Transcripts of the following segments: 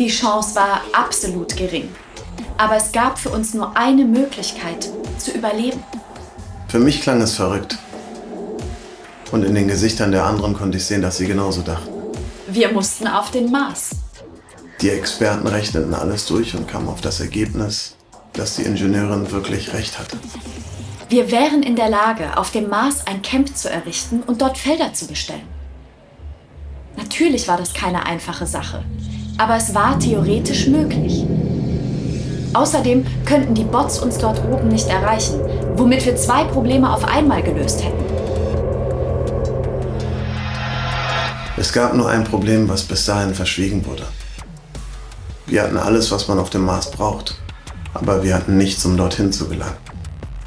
Die Chance war absolut gering. Aber es gab für uns nur eine Möglichkeit, zu überleben. Für mich klang es verrückt. Und in den Gesichtern der anderen konnte ich sehen, dass sie genauso dachten. Wir mussten auf den Mars. Die Experten rechneten alles durch und kamen auf das Ergebnis, dass die Ingenieurin wirklich recht hatte. Wir wären in der Lage, auf dem Mars ein Camp zu errichten und dort Felder zu bestellen. Natürlich war das keine einfache Sache, aber es war theoretisch möglich. Außerdem könnten die Bots uns dort oben nicht erreichen, womit wir 2 Probleme auf einmal gelöst hätten. Es gab nur ein Problem, was bis dahin verschwiegen wurde. Wir hatten alles, was man auf dem Mars braucht, aber wir hatten nichts, um dorthin zu gelangen.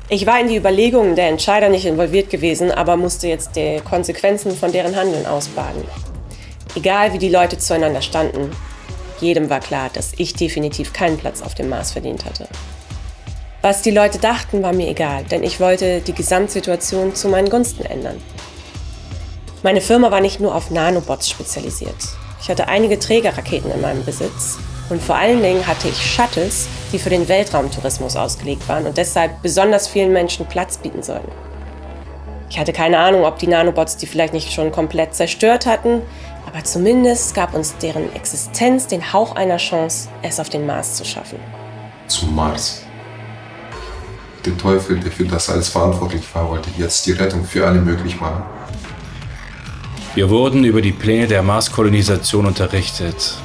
Ich war in die Überlegungen der Entscheider nicht involviert gewesen, aber musste jetzt die Konsequenzen von deren Handeln ausbaden. Egal wie die Leute zueinander standen, jedem war klar, dass ich definitiv keinen Platz auf dem Mars verdient hatte. Was die Leute dachten, war mir egal, denn ich wollte die Gesamtsituation zu meinen Gunsten ändern. Meine Firma war nicht nur auf Nanobots spezialisiert. Ich hatte einige Trägerraketen in meinem Besitz und vor allen Dingen hatte ich Shuttles, die für den Weltraumtourismus ausgelegt waren und deshalb besonders vielen Menschen Platz bieten sollten. Ich hatte keine Ahnung, ob die Nanobots die vielleicht nicht schon komplett zerstört hatten, aber zumindest gab uns deren Existenz den Hauch einer Chance, es auf den Mars zu schaffen. Zum Mars. Der Teufel, der für das alles verantwortlich war, wollte jetzt die Rettung für alle möglich machen. Wir wurden über die Pläne der Marskolonisation unterrichtet.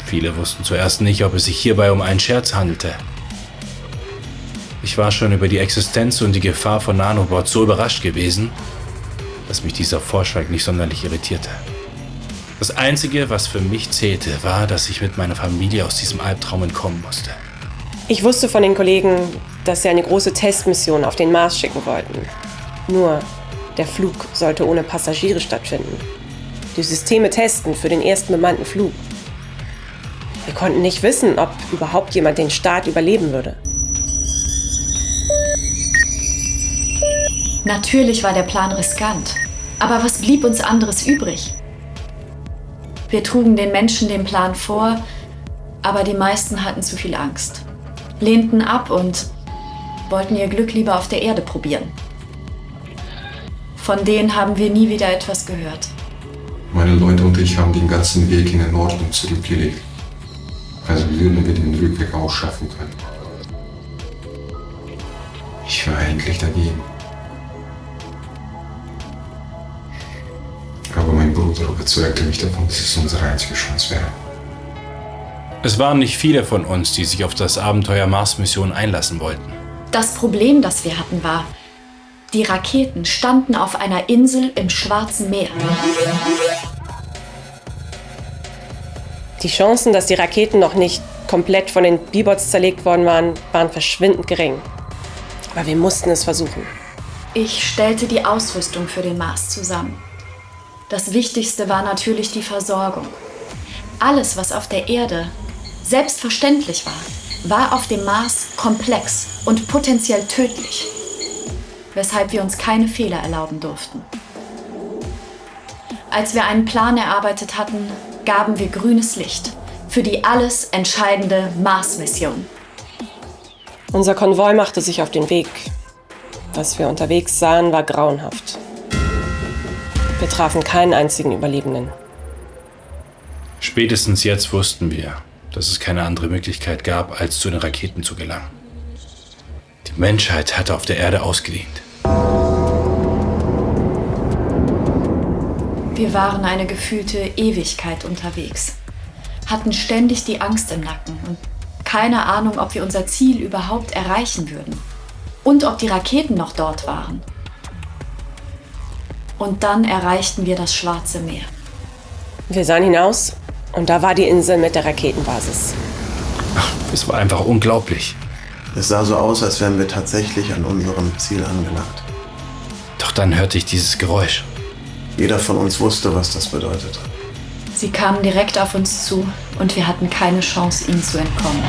Viele wussten zuerst nicht, ob es sich hierbei um einen Scherz handelte. Ich war schon über die Existenz und die Gefahr von Nanobots so überrascht gewesen, dass mich dieser Vorschlag nicht sonderlich irritierte. Das Einzige, was für mich zählte, war, dass ich mit meiner Familie aus diesem Albtraum entkommen musste. Ich wusste von den Kollegen, dass sie eine große Testmission auf den Mars schicken wollten. Nur, der Flug sollte ohne Passagiere stattfinden. Die Systeme testen für den ersten bemannten Flug. Wir konnten nicht wissen, ob überhaupt jemand den Start überleben würde. Natürlich war der Plan riskant. Aber was blieb uns anderes übrig? Wir trugen den Menschen den Plan vor, aber die meisten hatten zu viel Angst, lehnten ab und wollten ihr Glück lieber auf der Erde probieren. Von denen haben wir nie wieder etwas gehört. Meine Leute und ich haben den ganzen Weg in den Norden zurückgelegt. Also würden wir den Rückweg auch schaffen können. Ich war eigentlich dagegen. Aber mein Bruder überzeugte mich davon, dass es unsere einzige Chance wäre. Es waren nicht viele von uns, die sich auf das Abenteuer Mars-Mission einlassen wollten. Das Problem, das wir hatten, war, die Raketen standen auf einer Insel im Schwarzen Meer. Die Chancen, dass die Raketen noch nicht komplett von den B-Bots zerlegt worden waren verschwindend gering. Aber wir mussten es versuchen. Ich stellte die Ausrüstung für den Mars zusammen. Das Wichtigste war natürlich die Versorgung. Alles, was auf der Erde selbstverständlich war auf dem Mars komplex und potenziell tödlich, weshalb wir uns keine Fehler erlauben durften. Als wir einen Plan erarbeitet hatten, gaben wir grünes Licht für die alles entscheidende Mars-Mission. Unser Konvoi machte sich auf den Weg. Was wir unterwegs sahen, war grauenhaft. Wir trafen keinen einzigen Überlebenden. Spätestens jetzt wussten wir, dass es keine andere Möglichkeit gab, als zu den Raketen zu gelangen. Die Menschheit hatte auf der Erde ausgedient. Wir waren eine gefühlte Ewigkeit unterwegs, hatten ständig die Angst im Nacken und keine Ahnung, ob wir unser Ziel überhaupt erreichen würden und ob die Raketen noch dort waren. Und dann erreichten wir das Schwarze Meer. Wir sahen hinaus und da war die Insel mit der Raketenbasis. Es war einfach unglaublich. Es sah so aus, als wären wir tatsächlich an unserem Ziel angelangt. Doch dann hörte ich dieses Geräusch. Jeder von uns wusste, was das bedeutete. Sie kamen direkt auf uns zu und wir hatten keine Chance, ihnen zu entkommen.